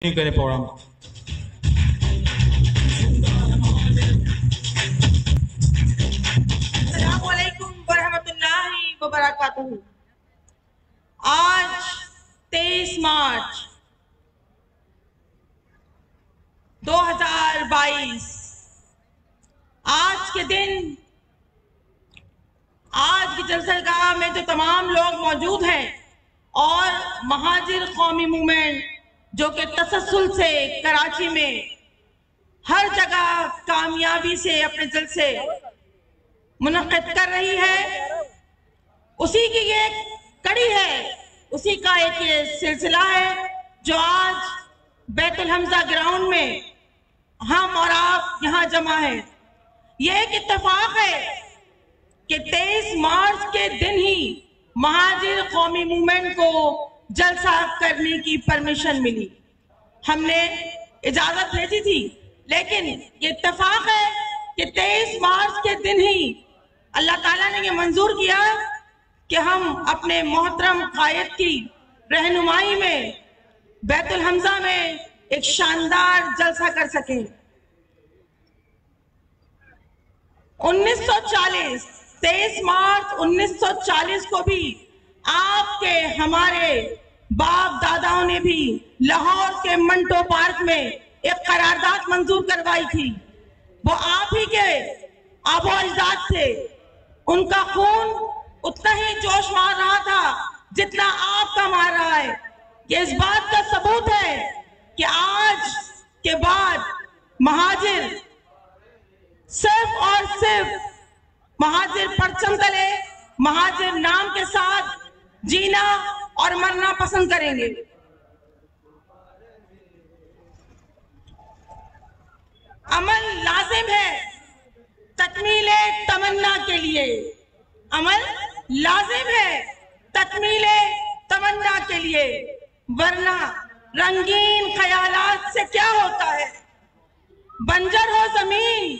नहीं करे प्रोग्राम। अस्सलामुअलैकुम वरहमतुल्लाहि वबरकातुहू। आज 23 मार्च 2022 आज के दिन आज की जलसागाह में जो तमाम लोग मौजूद हैं और महाजिर कौमी मूवमेंट जो कि तसलसल से कराची में हर जगह कामयाबी से अपने जलसे मुनक़िद कर रही है, उसी की ये कड़ी है, उसी का एक ये सिलसिला है जो आज बैतुल हमजा ग्राउंड में हम और आप यहाँ जमा है। ये एक इत्तेफाक है कि 23 मार्च के दिन ही महाजिर कौमी मूवमेंट को जलसा करने की परमिशन मिली। हमने इजाजत भेजी थी, लेकिन ये इत्तेफाक है कि 23 मार्च के दिन ही अल्लाह ताला ने ये मंजूर किया कि हम अपने मोहतरम कायद की रहनुमाई में बैतुल हमजा में एक शानदार जलसा कर सकें। 23 मार्च 1940 को भी आपके हमारे बाप दादाओं ने भी लाहौर के मंटो पार्क में एक करारदाद मंजूर करवाई थी। वो आप ही के आबो अजदाद थे, उनका खून उतना ही जोश मार रहा था जितना आपका मार रहा है। ये इस बात का सबूत है कि आज के बाद महाजिर सिर्फ और सिर्फ महाजिर परचम तले महाजिर नाम के साथ जीना और मरना पसंद करेंगे। अमल लाजिम है तकमीले तमन्ना के लिए, अमल लाजिम है तकमीले तमन्ना के लिए, वरना रंगीन ख्यालात से क्या होता है। बंजर हो जमीन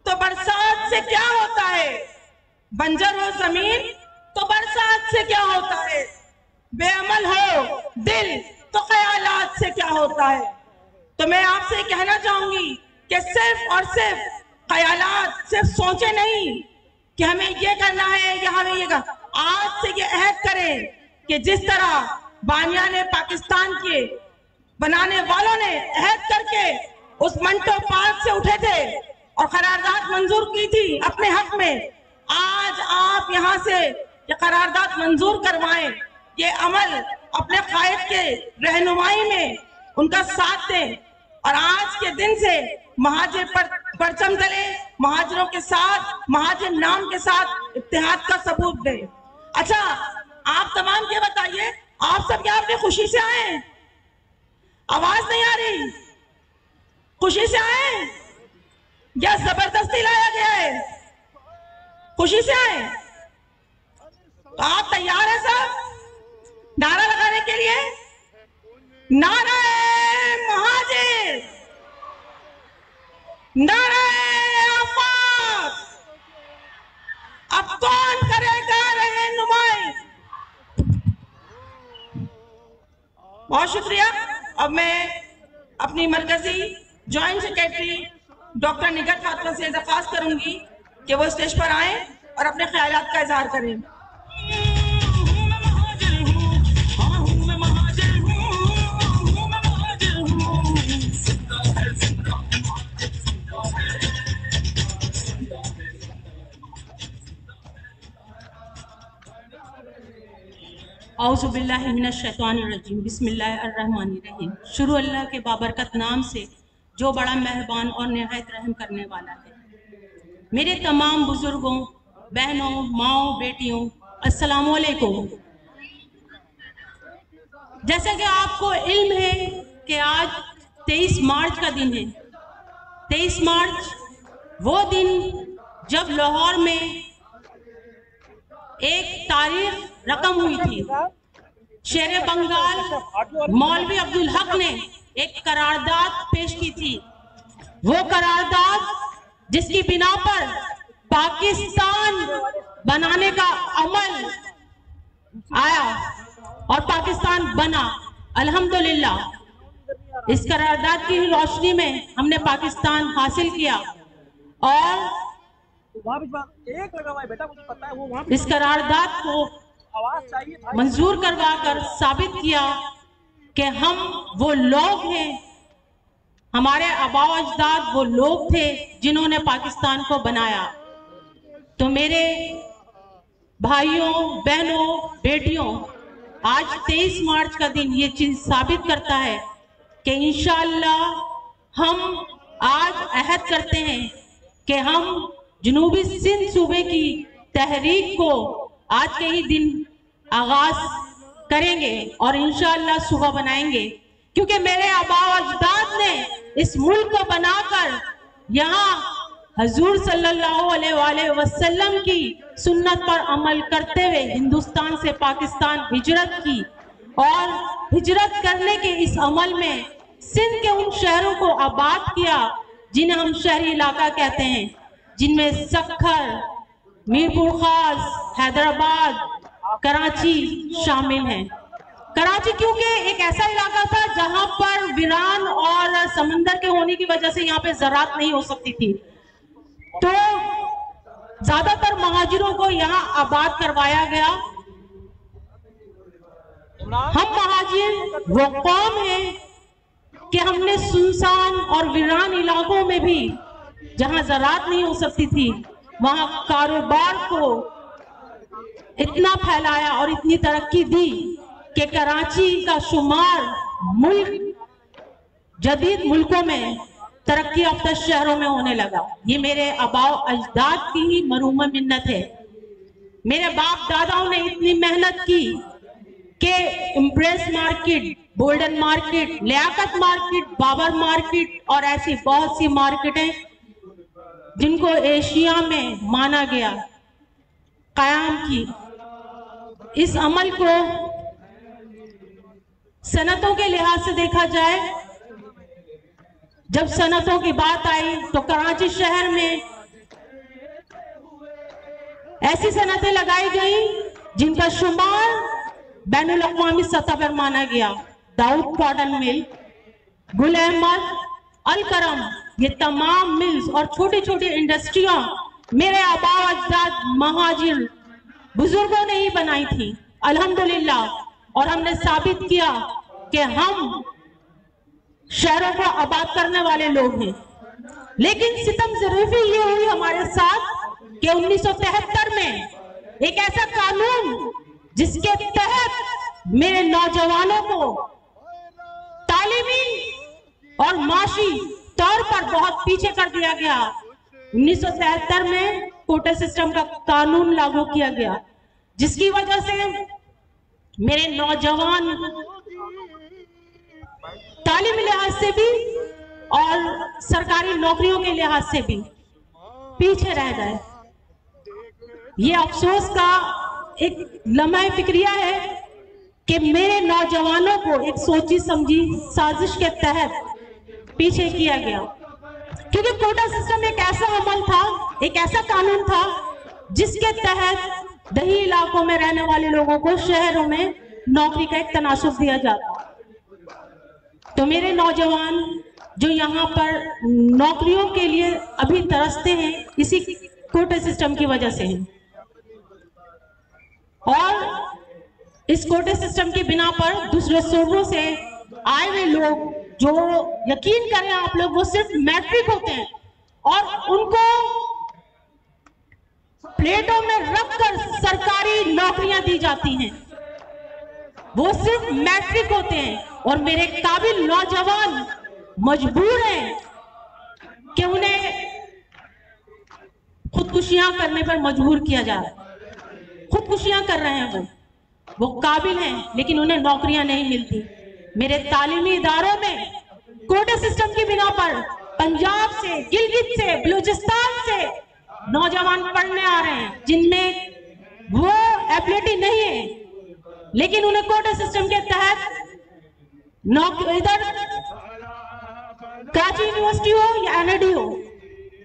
तो बरसात से क्या होता है, बंजर हो जमीन तो बरसात से क्या होता है, बेअमल हो दिल तो ख्यालात से क्या होता है। तो मैं आपसे कहना चाहूंगी कि सिर्फ और सिर्फ ख्यालात, सिर्फ सोचे नहीं कि हमें ये करना है या हमें ये आज से ये अहद करें कि जिस तरह बानिया ने पाकिस्तान के बनाने वालों ने अहद करके उस मंटो पार्क से उठे थे और करारदाद मंजूर की थी अपने हक में, आज आप यहाँ से ये करारदाद मंजूर करवाएं, ये अमल अपने कायद के रहनुमाई में उनका साथ दें और आज के दिन से महाजिर परचम तले महाजिरों के साथ, महाजिर नाम के साथ इत्तेहाद का सबूत दें। अच्छा, आप तमाम ये बताइए, आप सब क्या अपनी खुशी से आए? आवाज नहीं आ रही? खुशी से आए या जबरदस्ती लाया गया है? खुशी से आए तो आप तैयार हैं सब नारा लगाने के लिए? नारा महाजिर, नारा आफाक। अब कौन करेगा रहनुमाई? बहुत शुक्रिया। अब मैं अपनी मरकजी ज्वाइंट सेक्रेटरी डॉक्टर निगत फातिमा से दरख्वास्त करूंगी कि वो स्टेज पर आए और अपने ख्यालात का इजहार करें। औज़ुबिल्लाहि मिनश्शैतानिर्रजीम, बिस्मिल्लाहिर्रहमानिर्रहीम। शुरू अल्लाह के बाबरकत नाम से जो बड़ा मेहरबान और निहायत रहम करने वाला है। मेरे तमाम बुजुर्गों, बहनों, माओ, बेटियों, अस्सलाम वालेकुम। जैसा कि आपको इल्म है कि आज 23 मार्च का दिन है। 23 मार्च वो दिन जब लाहौर में एक तारीख रकम हुई थी। शेर बंगाल मौलवी अब्दुल हक ने एक करारदाद पेश की थी। वो करारदाद जिसकी बिना पर पाकिस्तान बनाने का अमल आया और पाकिस्तान बना, अल्हम्दुलिल्लाह। इस करारदाद की रोशनी में हमने पाकिस्तान हासिल किया और एक लगा हुआ है बेटा, मुझे पता है वो वहां इस करारदाद को आवाज चाहिए था। मंजूर करवाकर साबित किया कि हम वो लोग हैं, हमारे आबा अजदाद वो लोग थे जिन्होंने पाकिस्तान को बनाया। तो मेरे भाइयों, बहनों, बेटियों, आज 23 मार्च का दिन ये चीज साबित करता है कि इंशाअल्लाह हम आज अहद करते हैं कि हम जनूबी सिंध सूबे की तहरीक को आज के ही दिन आगाज करेंगे और इंशाअल्लाह सुबह बनाएंगे, क्योंकि मेरे आबा अजदाद ने इस मुल्क को बनाकर यहाँ हजूर सल्लल्लाहु अलैहि वसल्लम की सुन्नत पर अमल करते हुए हिंदुस्तान से पाकिस्तान हिजरत की और हिजरत करने के इस अमल में सिंध के उन शहरों को आबाद किया जिन्हें हम शहरी इलाका कहते हैं, जिनमें सक्खर, मीरपुर खास, हैदराबाद, कराची शामिल हैं। कराची क्योंकि एक ऐसा इलाका था जहां पर वीरान और समंदर के होने की वजह से यहाँ पे ज़राअत नहीं हो सकती थी, तो ज्यादातर महाजिरों को यहाँ आबाद करवाया गया। हम महाजिर वो कौम हैं कि हमने सुनसान और वीरान इलाकों में भी जहां ज़राअत नहीं हो सकती थी वहां कारोबार को इतना फैलाया और इतनी तरक्की दी कि कराची का शुमार मुल्क जदीद मुल्कों में तरक्की याफ्ता शहरों में होने लगा। ये मेरे आबाओ अजदाद की ही मरूमा मिन्नत है। मेरे बाप दादाओं ने इतनी मेहनत की कि Empress market, golden market, Liaquat market, Babar market और ऐसी बहुत सी मार्केटें जिनको एशिया में माना गया, कायम की। इस अमल को सनतों के लिहाज से देखा जाए, जब सनतों की बात आई तो कराची शहर में ऐसी सनतें लगाई गई जिनका शुमार बैनुल अक़वामी सतह पर माना गया। दाऊद कॉटन मिल, गुल अहमद, अल करम, ये तमाम मिल्स और छोटी छोटी इंडस्ट्रियां मेरे आबा अजदाद महाजिर बुजुर्गों ने ही बनाई थी अल्हम्दुलिल्लाह। और हमने साबित किया कि हम शहरों को आबाद करने वाले लोग हैं। लेकिन सितम ज़रूरी ये हुई हमारे साथ कि 1973 में एक ऐसा कानून जिसके तहत मेरे नौजवानों को तालीमी और माशी तौर पर बहुत पीछे कर दिया गया। 1973 में कोटा सिस्टम का कानून लागू किया गया, जिसकी वजह से मेरे नौजवान तालीमी लिहाज से भी और सरकारी नौकरियों के लिहाज से भी पीछे रह गए। ये अफसोस का एक लम्हा फिक्रिया है कि मेरे नौजवानों को एक सोची समझी साजिश के तहत पीछे किया गया, क्योंकि कोटा सिस्टम एक ऐसा अमल था, एक ऐसा कानून था जिसके तहत दही इलाकों में रहने वाले लोगों को शहरों में नौकरी का एक तनासुब दिया जाता। तो मेरे नौजवान जो यहाँ पर नौकरियों के लिए अभी तरसते हैं, इसी कोटे सिस्टम की वजह से हैं। और इस कोटे सिस्टम की बिना पर दूसरे सूबों से आए हुए लोग, जो यकीन करें आप लोग, वो सिर्फ मैट्रिक होते हैं और उनको प्लेटों में रखकर सरकारी नौकरियां दी जाती हैं। वो सिर्फ मैट्रिक होते हैं और मेरे काबिल नौजवान मजबूर हैं कि उन्हें खुदकुशियां करने पर मजबूर किया जा रहा है। खुदकुशियां कर रहे हैं, वो काबिल हैं लेकिन उन्हें नौकरियां नहीं मिलती। मेरे तालीमी इदारों में कोटे सिस्टम की बिना पर पंजाब से, गिलगित से, बलूचिस्तान से नौजवान पढ़ने आ रहे हैं जिनमें वो एबिलिटी नहीं है, लेकिन उन्हें कोटे सिस्टम के तहत इधर कराची यूनिवर्सिटी हो या एनआईडी हो,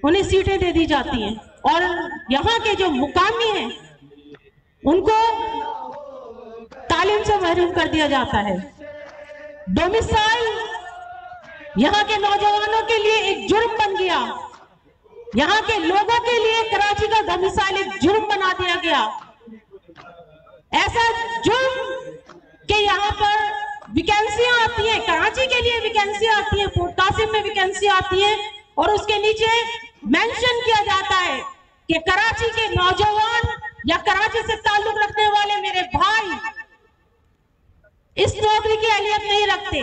उन्हें सीटें दे दी जाती हैं और यहाँ के जो मुकामी हैं उनको तालीम से महरूम कर दिया जाता है। डोमिसाइल यहाँ के नौजवानों के लिए एक जुर्म बन गया, यहाँ के लोगों के लिए कराची का डोमिसाइल एक जुर्म बना दिया गया। ऐसा जुर्म कि यहाँ पर वैकेंसियां आती हैं, कराची के लिए वैकेंसियां आती हैं, पोर्ट कासिम में वैकेंसी आती है और उसके नीचे मेंशन किया जाता है कि कराची के नौजवान या कराची से ताल्लुक रखने वाले मेरे भाई इस नौकरी की अहलियत नहीं रखते,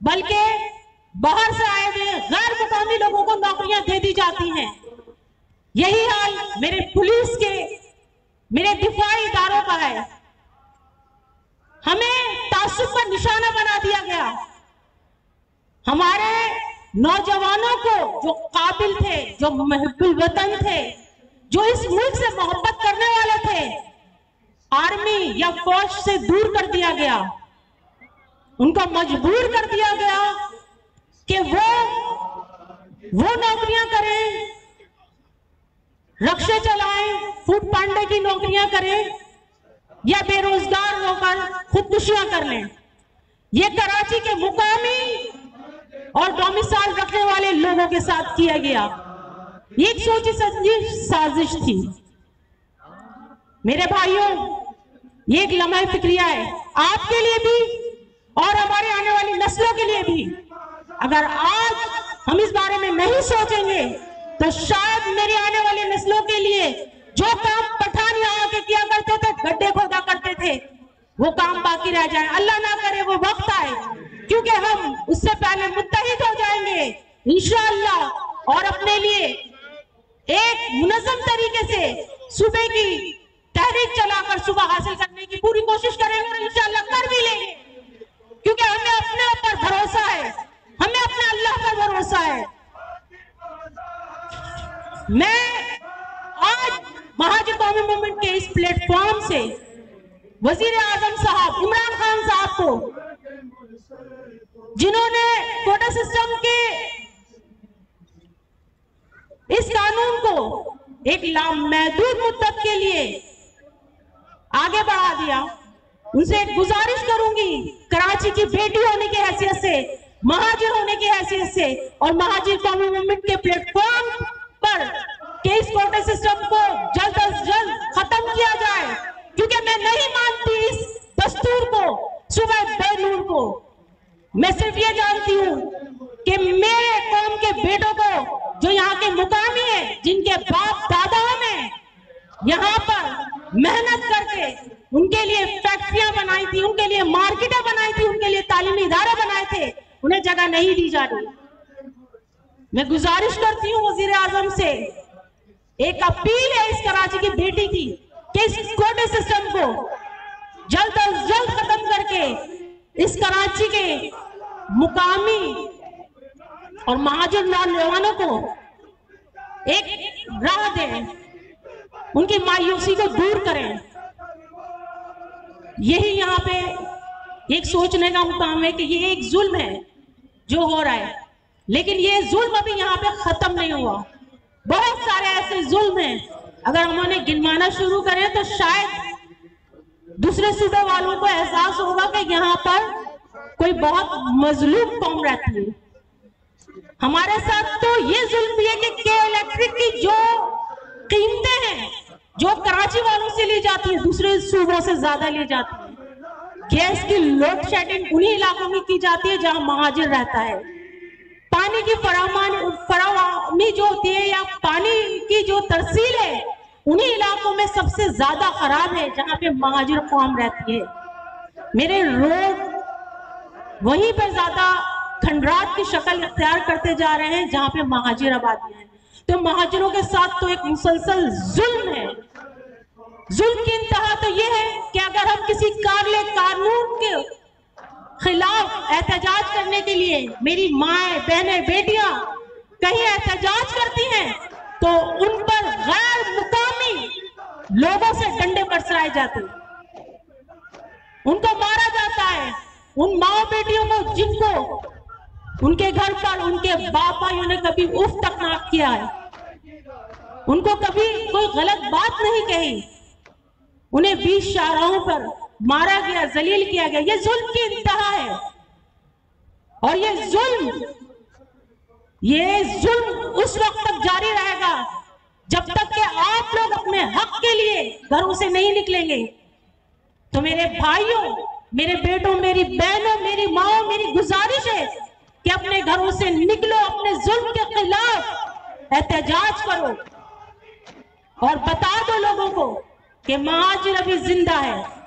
बल्कि बाहर से आए हुए गैर मुकामी लोगों को नौकरियां दे दी जाती हैं। यही हाल मेरे पुलिस के, मेरे दिफाई इदारों का है। हमें तासुब का निशाना बना दिया गया। हमारे नौजवानों को जो काबिल थे, जो महबूब वतन थे, जो इस मुल्क से मोहब्बत करने वाले थे, आर्मी या फौज से दूर कर दिया गया। उनको मजबूर कर दिया गया कि वो नौकरियां करें, रक्शे चलाएं, फूड पांडे की नौकरियां करें या बेरोजगार होकर खुदकुशियां कर लें। ये कराची के मुकामी और डोमिसाइल रखने वाले लोगों के साथ किया गया। ये एक सोची समझी साजिश थी। मेरे भाइयों, ये एक लम्हा फिक्रिया है आपके लिए भी और हमारे आने वाली नस्लों के लिए भी। अगर आज हम इस बारे में नहीं सोचेंगे तो शायद मेरी आने वाली नस्लों के लिए जो काम पठान यहाँ के किया करते थे, गड्ढे खोदा करते थे, वो काम बाकी रह जाए। अल्लाह ना करे वो वक्त आए, क्योंकि हम उससे पहले मुत्तहिद हो जाएंगे इंशाअल्लाह और अपने लिए एक मुनज़्ज़म तरीके से सुबह की तहरीक चलाकर सुबह हासिल करने की पूरी कोशिश करेंगे और इंशाअल्लाह कर भी लेंगे, क्योंकि हमें अपने ऊपर भरोसा है, हमें अपने अल्लाह पर भरोसा है। मैं आज महाजिर कौमी मूवमेंट के इस प्लेटफॉर्म से वजीर आजम साहब इमरान खान साहब को, जिन्होंने कोटा सिस्टम के इस कानून को एक लामहदूद मुद्दत के लिए आगे बढ़ा दिया, उनसे एक गुजारिश करूंगी कराची की बेटी होने की हैसियत से, महाजिर होने की हैसियत से और महाजिर कौमी मूवमेंट के प्लेटफॉर्म पर कि इस कोटे सिस्टम को जल्द अज जल्द खत्म किया जाए, क्योंकि मैं नहीं मानती इस दस्तूर को, सुबह बेनूर को। मैं सिर्फ ये जानती हूँ कि मेरे कौम के बेटों को, जो यहाँ के मुकामी हैं, जिनके बाप दादाओं ने यहाँ पर मेहनत करके उनके लिए फैक्ट्रियां बनाई थी, उनके लिए मार्केटें बनाई थी, उनके लिए तालीमी इदारे बनाए थे, उन्हें जगह नहीं दी जा रही। मैं गुजारिश करती हूँ वजीर आजम से, एक अपील है इस कराची की बेटी की कि इस कोटे सिस्टम को जल्द अज जल्द खत्म करके इस कराची के मुकामी और महाजर नौजवानों को एक राह दें, उनकी मायूसी को दूर करें। यही यहाँ पे एक सोचने का मुकाम है कि ये एक जुल्म है जो हो रहा है, लेकिन ये जुल्म अभी यहाँ पे खत्म नहीं हुआ। बहुत सारे ऐसे जुल्म हैं, अगर हम उन्हें गिनवाना शुरू करें तो शायद दूसरे सूबे वालों को एहसास होगा कि यहाँ पर कोई बहुत मजलूम कौम रहती है। हमारे साथ तो ये जुल्म भी है कि के इलेक्ट्रिक की जो कीमतें हैं, जो कराची वालों से ली जाती है, दूसरे सूबों से ज्यादा ली जाती है। गैस की लोड शेडिंग उन्हीं इलाकों में की जाती है जहां महाजिर रहता है। पानी की फरावामी जो होती है या पानी की जो तरसील है, उन्हीं इलाकों में सबसे ज्यादा खराब है जहां पे महाजिर कौम रहती है। मेरे रोड वहीं पर ज्यादा खंडरात की शक्ल इख्तियार करते जा रहे हैं जहां पे महाजिर आबादी है। तो महाजिरों के साथ तो एक मुसलसल जुल्म है। जुल्म की इंतहा तो ये है कि अगर हम किसी काबिल कानून के खिलाफ एहतजाज करने के लिए, मेरी माएं, बहनें, बेटियां कहीं एहतजाज करती हैं तो उन पर गैर मुकामी लोगों से डंडे बरसाए जाते हैं, उनको मारा जाता है। उन माँ बेटियों को जिनको उनके घर पर उनके बाप भाइयों ने कभी उफ तक ना किया है, उनको कभी कोई गलत बात नहीं कही, उन्हें 20 शाहराहों पर मारा गया, जलील किया गया। ये जुल्म की इंतहा है। और ये जुल्म उस वक्त तक जारी रहेगा जब तक कि आप लोग अपने हक के लिए घरों से नहीं निकलेंगे। तो मेरे भाइयों, मेरे बेटों, मेरी बहनों, मेरी माओ, मेरी गुजारिश है कि अपने घरों से निकलो, अपने जुल्म के खिलाफ एहतजाज करो और बता दो लोगों को कि महाजिर अभी जिंदा है।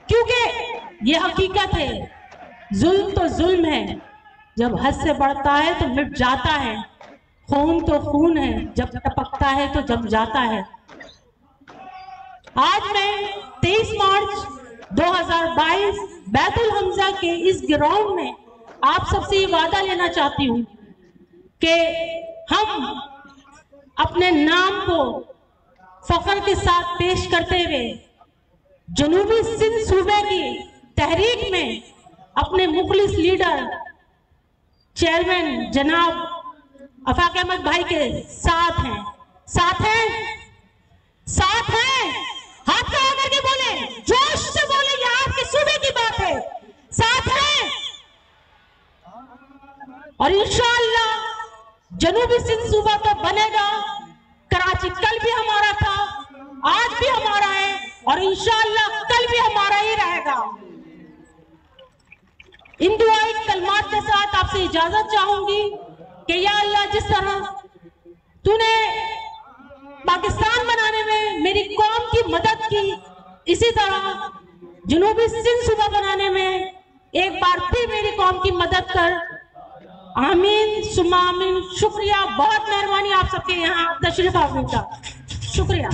क्योंकि ये हकीकत है, जुल्म तो जुल्म है, जब हद से बढ़ता है तो मिट जाता है। खून तो खून है, जब टपकता है तो जम जाता है। आज मैं 23 मार्च 2022 बैतुल हमजा के इस ग्राउंड में आप सबसे ये वादा लेना चाहती हूँ कि हम अपने नाम को फख्र के साथ पेश करते हुए जनूबी सिंध सूबे की तहरीक में अपने मुखलिस लीडर चेयरमैन जनाब अफाक अहमद भाई के साथ हैं। साथ हैं, साथ हैं, हाथ खड़ा करके बोले, जोश से बोले, ये आपके सूबे की बात है। साथ हैं और इंशाअल्लाह जनूबी सिंध सूबा तो बनेगा। कराची कल भी हमारा था, आज भी हमारा है और इंशाअल्लाह कल भी हमारा ही रहेगा। इन दुआई कलमात के साथ आपसे इजाजत चाहूंगी कि या अल्लाह, जिस तरह तूने पाकिस्तान बनाने में मेरी कौम की मदद की, इसी तरह जनूबी सिंध सूबा बनाने में एक बार फिर मेरी कौम की मदद कर। आमीन सुम्मा आमीन। शुक्रिया, बहुत मेहरबानी आप सबके यहाँ तशरीफ आने का। शुक्रिया।